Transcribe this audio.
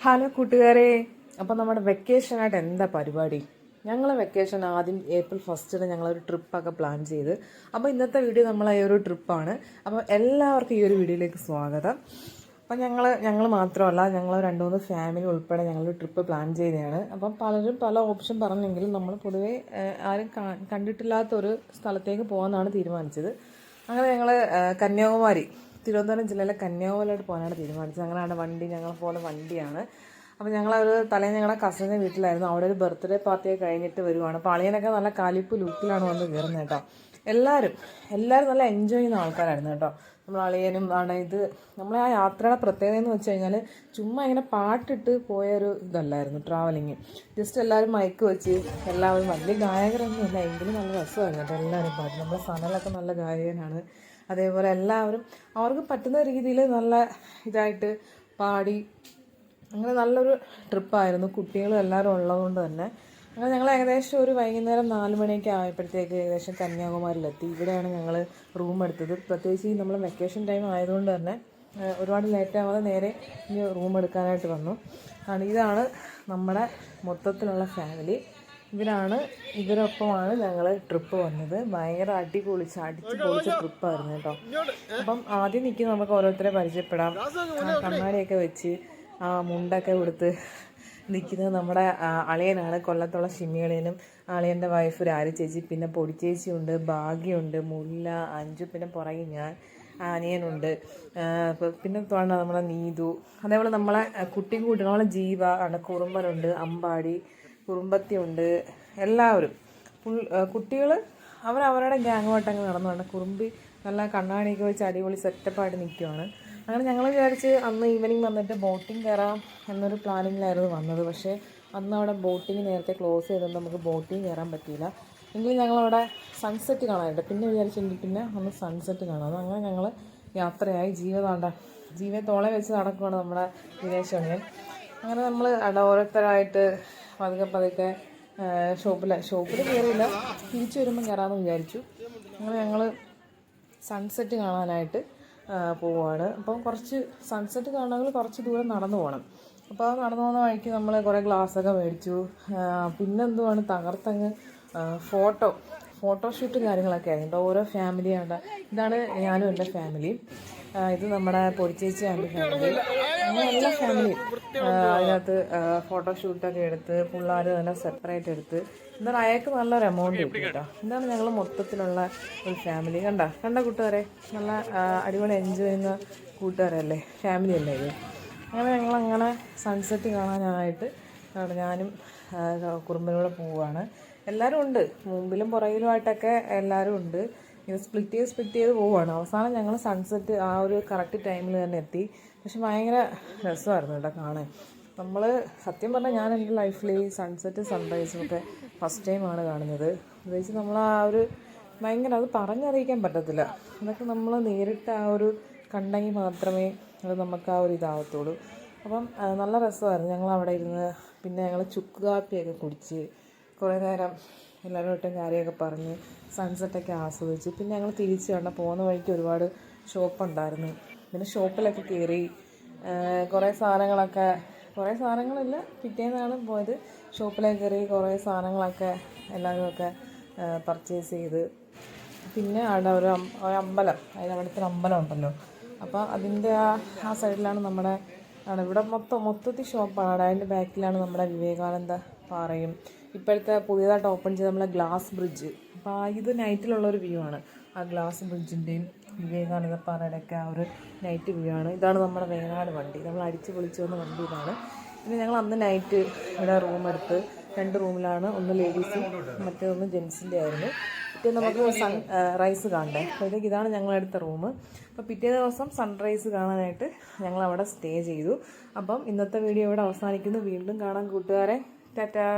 Hello കൂട്ടുകാരെ, അപ്പോൾ നമ്മുടെ വെക്കേഷനായിട്ട് എന്താ പരിപാടി? ഞങ്ങൾ വെക്കേഷൻ ആദ്യം ഏപ്രിൽ 1 ഞങ്ങളൊരു ട്രിപ്പൊക്കെ പ്ലാൻ ചെയ്ത്. അപ്പോൾ ഇന്നത്തെ വീഡിയോ നമ്മളെ ഈ ഒരു ട്രിപ്പാണ്. അപ്പോൾ എല്ലാവർക്കും ഈ ഒരു വീഡിയോയിലേക്ക് സ്വാഗതം. അപ്പം ഞങ്ങൾ മാത്രമല്ല, ഞങ്ങൾ 2-3 ഫാമിലി ഉൾപ്പെടെ ഞങ്ങളൊരു ട്രിപ്പ് പ്ലാൻ ചെയ്തതാണ്. അപ്പം പലരും പല ഓപ്ഷൻ പറഞ്ഞെങ്കിലും നമ്മൾ പൊതുവേ ആരും കണ്ടിട്ടില്ലാത്തൊരു സ്ഥലത്തേക്ക് പോകാനാണ് തീരുമാനിച്ചത്. അങ്ങനെ ഞങ്ങൾ കന്യാകുമാരി, തിരുവനന്തപുരം ജില്ലയിലെ കന്യാകുമാരിയിലോട്ട് പോകാനാണ് തീരുമാനിച്ചത്. ഞങ്ങളുടെ വണ്ടി ഞങ്ങളെ പോലെ വണ്ടിയാണ്. അപ്പോൾ ഞങ്ങളൊരു തലേന്ന് ഞങ്ങളുടെ കസിൻ്റെ വീട്ടിലായിരുന്നു. അവിടെ ഒരു ബർത്ത്ഡേ പാർട്ടിയൊക്കെ കഴിഞ്ഞിട്ട് വരുവാണ്. അപ്പോൾ അളിയനൊക്കെ നല്ല കലിപ്പ് ലുക്കിലാണ് വന്ന് കയറുന്നത് കേട്ടോ. എല്ലാവരും നല്ല എൻജോയ് ചെയ്യുന്ന ആൾക്കാരായിരുന്നു കേട്ടോ. നമ്മൾ അളിയനും ആണ്. ഇത് നമ്മളെ ആ യാത്രയുടെ പ്രത്യേകത എന്ന് വെച്ച് കഴിഞ്ഞാൽ ചുമ്മാ ഇങ്ങനെ പാട്ടിട്ട് പോയൊരു ഇതല്ലായിരുന്നു ട്രാവലിങ്. ജസ്റ്റ് എല്ലാവരും മയക്ക് വെച്ച്, എല്ലാവരും വലിയ ഗായകരൊന്നുമില്ല, എങ്കിലും നല്ല രസമായിരുന്നു കേട്ടോ. എല്ലാവരും പാട്ട്, നമ്മുടെ സനലൊക്കെ നല്ല ഗായകനാണ്. അതേപോലെ എല്ലാവരും അവർക്ക് പറ്റുന്ന രീതിയിൽ നല്ല ഇതായിട്ട് പാടി. അങ്ങനെ നല്ലൊരു ട്രിപ്പായിരുന്നു. കുട്ടികളും എല്ലാവരും ഉള്ളതുകൊണ്ട് തന്നെ അങ്ങനെ ഞങ്ങൾ ഏകദേശം ഒരു വൈകുന്നേരം 4 മണിയൊക്കെ ആയപ്പോഴത്തേക്ക് ഏകദേശം കന്യാകുമാരിയിലെത്തി. ഇവിടെയാണ് ഞങ്ങൾ റൂം എടുത്തത്. പ്രത്യേകിച്ച് നമ്മൾ വെക്കേഷൻ ടൈം ആയതുകൊണ്ട് തന്നെ ഒരുപാട് ലേറ്റ് ആവാതെ നേരെ റൂം എടുക്കാനായിട്ട് വന്നു. ഇതാണ് നമ്മുടെ മൊത്തത്തിലുള്ള ഫാമിലി. ഇവരൊപ്പമാണ് ഞങ്ങൾ ട്രിപ്പ് വന്നത്. ഭയങ്കര അടിച്ച് പൊളിച്ച ട്രിപ്പായിരുന്നു കേട്ടോ. അപ്പം ആദ്യം നിൽക്കുന്ന നമുക്ക് ഓരോരുത്തരെ പരിചയപ്പെടാം. കണ്ണാടിയൊക്കെ വെച്ച് മുണ്ടൊക്കെ കൊടുത്ത് നിൽക്കുന്നത് നമ്മുടെ അളിയനാണ്. കൊല്ലത്തുള്ള ഷിമിയളിയനും അളിയൻ്റെ വൈഫ് രാരി ചേച്ചി, പിന്നെ പൊടിച്ചേച്ചിയുണ്ട്, ഭാഗ്യമുണ്ട്, മുല്ല, അഞ്ചു, പിന്നെ പുറകെ ഞാൻ, അനിയനുണ്ട്, പിന്നെ തോന്നുന്ന നമ്മുടെ നീതു, അതേപോലെ നമ്മളെ കുട്ടിയും നമ്മളെ ജീവ ആണ്, കുറുമ്പനുണ്ട്, അമ്പാടി, കുറുമ്പത്തിയുണ്ട്. എല്ലാവരും കുട്ടികൾ അവരവരുടെ ഗ്യാങ്ങുമായിട്ടങ്ങ് നടന്നുകൊണ്ട് കുറുമ്പി നല്ല കണ്ണാടിയൊക്കെ വെച്ച് അടിപൊളി സെറ്റപ്പായിട്ട് നിൽക്കുവാണ്. അങ്ങനെ ഞങ്ങൾ വിചാരിച്ച് അന്ന് ഈവനിങ് വന്നിട്ട് ബോട്ടിങ് കയറാം എന്നൊരു പ്ലാനിങ്ങിലായിരുന്നു വന്നത്. പക്ഷേ അന്ന് അവിടെ ബോട്ടിങ് നേരത്തെ ക്ലോസ് ചെയ്തുകൊണ്ട് നമുക്ക് ബോട്ടിങ് കയറാൻ പറ്റിയില്ല. എങ്കിലും ഞങ്ങളവിടെ സൺസെറ്റ് കാണാനായിട്ട് പിന്നെ വിചാരിച്ചെങ്കിൽ പിന്നെ അന്ന് സൺസെറ്റ് കാണാം. അങ്ങനെ ഞങ്ങൾ യാത്രയായി. ജീവയെ തോളെ വെച്ച് നടക്കുവാണ് നമ്മുടെ വിദേശങ്ങൾ. അങ്ങനെ നമ്മൾ ഓരോരുത്തരായിട്ട് പതുക്കെ ഷോപ്പിൽ കയറിയില്ല, തിരിച്ചു വരുമ്പം കയറാമെന്ന് വിചാരിച്ചു. അങ്ങനെ ഞങ്ങൾ സൺസെറ്റ് കാണാനായിട്ട് പോവുകയാണ്. അപ്പം കുറച്ച് സൺസെറ്റ് കാണണമെങ്കിൽ കുറച്ച് ദൂരം നടന്നു പോകണം. അപ്പോൾ ആ നടന്നു പോകുന്ന വഴിക്ക് നമ്മൾ കുറേ ഗ്ലാസ്സൊക്കെ മേടിച്ചു. പിന്നെന്തുവാണ് തകർത്തങ്ങ് ഫോട്ടോഷൂട്ടും കാര്യങ്ങളൊക്കെ ആയിരുന്നു. ഓരോ ഫാമിലിയാണ്. ഇതാണ് ഞാനും എൻ്റെ ഫാമിലി. ഇത് നമ്മുടെ പൊടിച്ചേച്ചി എൻ്റെ ഫാമിലി. അങ്ങനെ എല്ലാ ഫാമിലിയും അതിനകത്ത് ഫോട്ടോഷൂട്ടൊക്കെ എടുത്ത് പിള്ളേർ തന്നെ സെപ്പറേറ്റ് എടുത്ത്. എന്നാൽ അയാൾക്ക് നല്ലൊരു എമൗണ്ട് കിട്ടും കേട്ടോ. ഇതാണ് ഞങ്ങൾ മൊത്തത്തിലുള്ള ഒരു ഫാമിലി. കണ്ട കൂട്ടുകാരെ, നല്ല അടിപൊളി എൻജോയ് ചെയ്യുന്ന കൂട്ടുകാരല്ലേ, ഫാമിലി അല്ലേ ഇത്. അങ്ങനെ ഞങ്ങളങ്ങനെ സൺസെറ്റ് കാണാനായിട്ട് ഞാനും കുടുംബത്തിലൂടെ പോവുകയാണ്. എല്ലാവരും ഉണ്ട്, മുമ്പിലും പുറകിലുമായിട്ടൊക്കെ എല്ലാവരും ഉണ്ട്. ഇത് സ്പ്ലിറ്റ് ചെയ്ത് പോവുകയാണ്. അവസാനം ഞങ്ങൾ സൺസെറ്റ് ആ ഒരു കറക്റ്റ് ടൈമിൽ തന്നെ എത്തി. പക്ഷെ ഭയങ്കര രസമായിരുന്നു കേട്ടോ കാണാൻ. നമ്മൾ സത്യം പറഞ്ഞാൽ ഞാൻ എൻ്റെ ലൈഫിൽ ഈ സൺസെറ്റും സൺറൈസും ഒക്കെ ഫസ്റ്റ് ടൈമാണ് കാണുന്നത്. പ്രത്യേകിച്ച് നമ്മൾ ആ ഒരു ഭയങ്കര അത് പറഞ്ഞറിയിക്കാൻ പറ്റത്തില്ല. അതൊക്കെ നമ്മൾ നേരിട്ട് ആ ഒരു കണ്ടെങ്കിൽ മാത്രമേ അത് നമുക്ക് ആ ഒരു ഇതാവത്തുള്ളൂ. അപ്പം നല്ല രസമായിരുന്നു. ഞങ്ങൾ അവിടെ ഇരുന്ന് പിന്നെ ഞങ്ങൾ ചുക്ക് കാപ്പിയൊക്കെ കുടിച്ച് കുറേ നേരം എല്ലാവരുമായിട്ടും കാര്യമൊക്കെ പറഞ്ഞ് സൺസെറ്റൊക്കെ ആസ്വദിച്ച് പിന്നെ ഞങ്ങൾ തിരിച്ച് പോകുന്ന വഴിക്ക് ഒരുപാട് ഷോപ്പുണ്ടായിരുന്നു. പിന്നെ ഷോപ്പിലൊക്കെ കയറി കുറേ സാധനങ്ങളില്ല, പിറ്റേന്നാണ് പോയത്. ഷോപ്പിലേക്ക് കയറി കുറേ സാധനങ്ങളൊക്കെ എല്ലാവരുമൊക്കെ പർച്ചേസ് ചെയ്ത്. പിന്നെ അവിടെ ഒരു അമ്പലം, അവിടുത്തെ ഒരു അമ്പലം ഉണ്ടല്ലോ. അപ്പോൾ അതിൻ്റെ ആ സൈഡിലാണ് നമ്മുടെ ഇവിടെ മൊത്തത്തിൽ ഷോപ്പാണ്. അതിൻ്റെ ബാക്കിലാണ് നമ്മുടെ വിവേകാനന്ദ പാറയും ഇപ്പോഴത്തെ പുതിയതായിട്ട് ഓപ്പൺ ചെയ്ത നമ്മളെ ഗ്ലാസ് ബ്രിഡ്ജ്. അപ്പോൾ ഇത് നൈറ്റിലുള്ളൊരു വ്യൂ ആണ്. ആ ഗ്ലാസ് ബ്രിഡ്ജിൻ്റെയും വിവേകാനന്ദ പാറയുടെയൊക്കെ ആ ഒരു നൈറ്റ് വ്യൂ ആണ്. ഇതാണ് നമ്മുടെ വേങ്ങാട് വണ്ടി, നമ്മൾ അടിച്ച് പൊളിച്ച് വന്ന വണ്ടി ഇതാണ്. പിന്നെ ഞങ്ങൾ അന്ന് നൈറ്റ് ഇവിടെ റൂം എടുത്ത് 2 റൂമിലാണ്, ഒന്ന് ലേഡീസും മറ്റേതൊന്ന് ജെൻസിൻ്റെ ആയിരുന്നു. പിറ്റേ നമുക്ക് സൺറൈസ് കാണണ്ടേ, അപ്പോഴത്തേക്ക് ഇതാണ് ഞങ്ങളെടുത്ത റൂം. അപ്പോൾ പിറ്റേ ദിവസം സൺറൈസ് കാണാനായിട്ട് ഞങ്ങൾ അവിടെ സ്റ്റേ ചെയ്തു. അപ്പം ഇന്നത്തെ വീഡിയോ ഇവിടെ അവസാനിക്കുന്നു. വീണ്ടും കാണാൻ കൂട്ടുകാരെ, ടാറ്റാ.